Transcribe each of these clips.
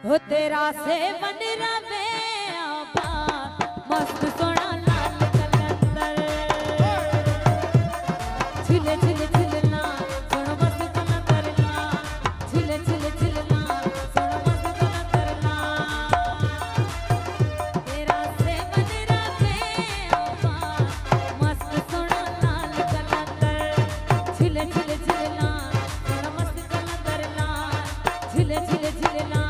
हो तेरा से बन रवे आबा मस्त सोना लाल कलंदर झिले झिले झिलना सोना मस्त कलंदर ला झिले झिले झिलना सोना मस्त कलंदर ला तेरा से बन रवे आबा मस्त सोना लाल कलंदर झिले झिले झिलना सोना मस्त कलंदर ला झिले झिले झिलना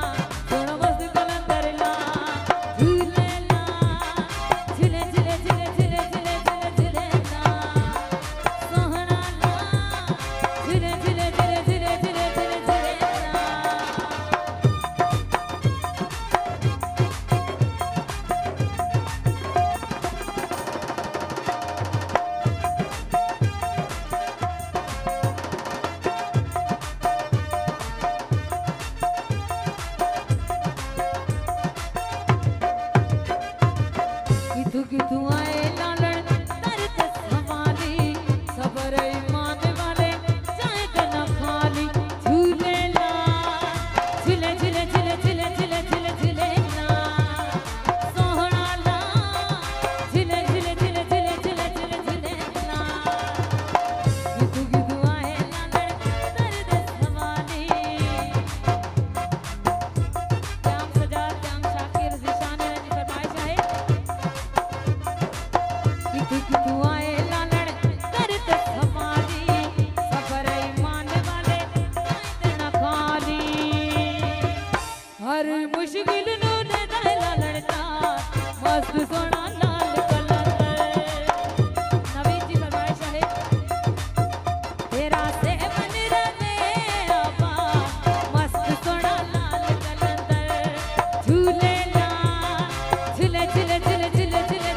कितु आए लालन दर्द संभाली सबर ईमान वाले जाए न खाली झूले ला झिले झिले झिले झिले झिले झिले झिले ला सोहना ला झिले झिले झिले झिले झिले झिले झिले ला कितु आए लालन दर्द संभाली श्याम सजा श्याम शाकिर जिशान ने फरमाइश है कितु आए लालन करत हमारी सबर ईमान वाले न खाली हर मुश्किल नु दे लालन ता मस्त सोना लाल कलंदर नवी जी फरमाइश है तेरा से बन रवे आबा मस्त सोना लाल कलंदर झूले ला झिले झिले झिले झिले झिले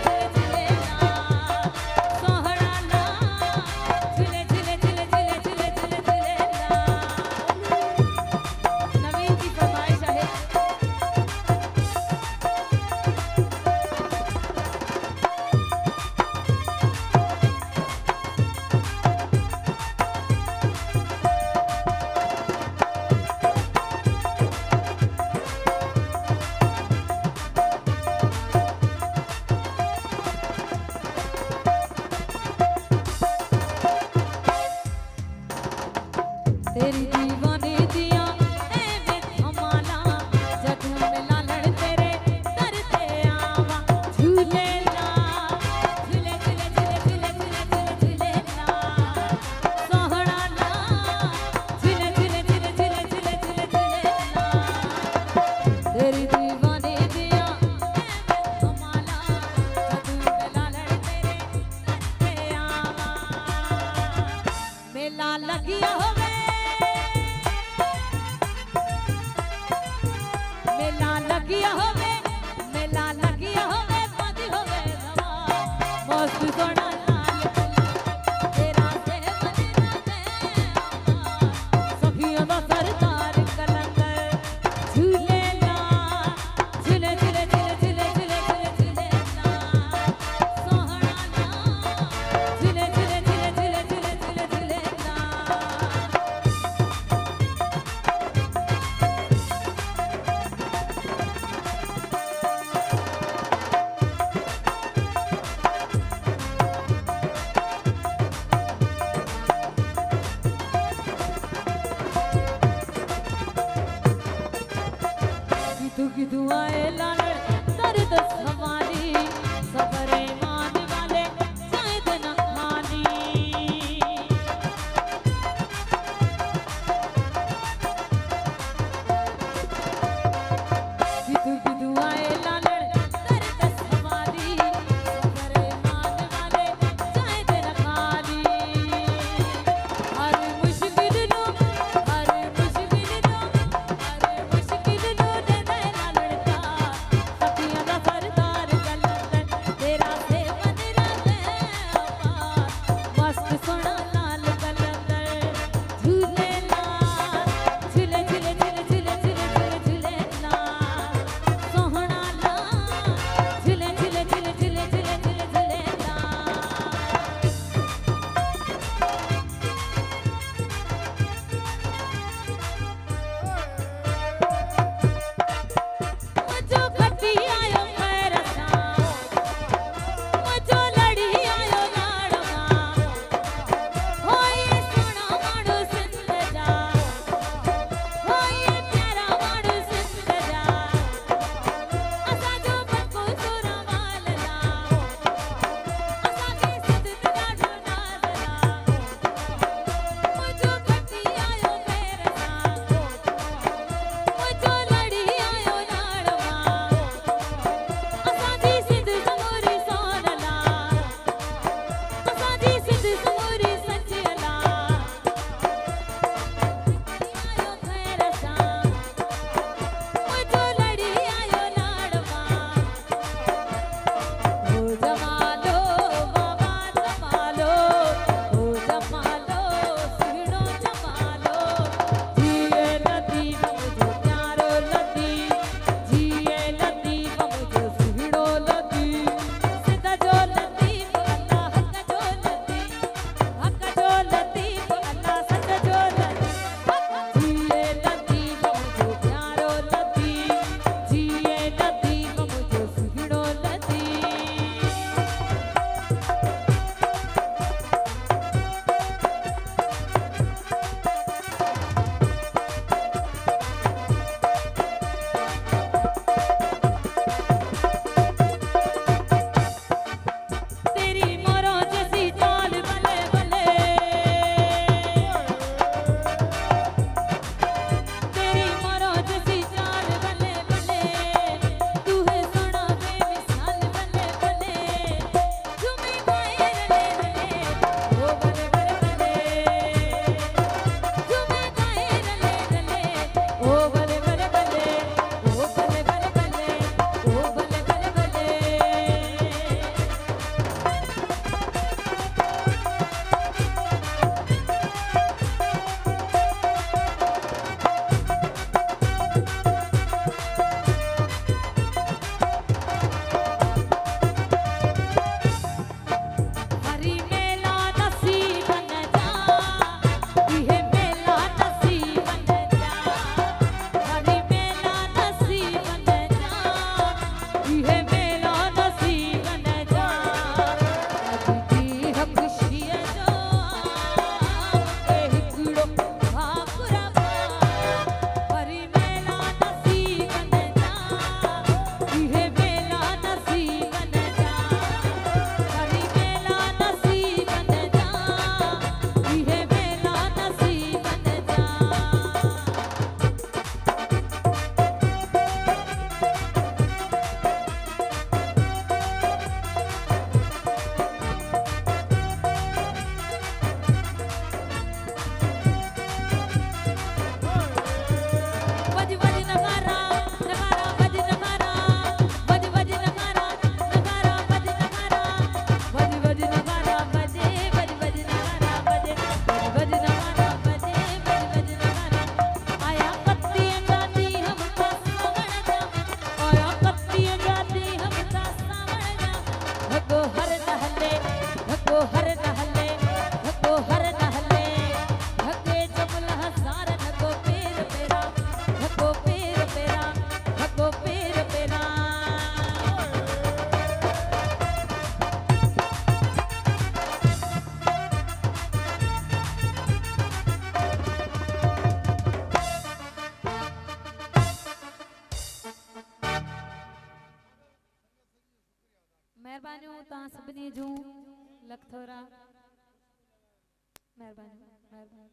तेरी दीवानी दिया ऐ थमाला जदू में लालन तेरे दर ते आवा झूले ला झूले झूले झूले झूले झूले झूले ला सोहना ला झूले झूले झूले झूले झूले झूले ला तेरी दीवानी दिया ऐ थमाला जदू में लालन तेरे दर ते आवा मेला लगिया होवे मेला लगिया होवे पादी होवे दवा मस्त सोना लाल तेरा से बन रवे सखियों दा सरदार कलंदर झूले ला झूले झूले झूले झूले झूले झूले ला सोहना ला झूले झूले झूले झूले झूले झूले ला तव्हां सभिनी जूं लख थोरा महिरबानी महिरबानी।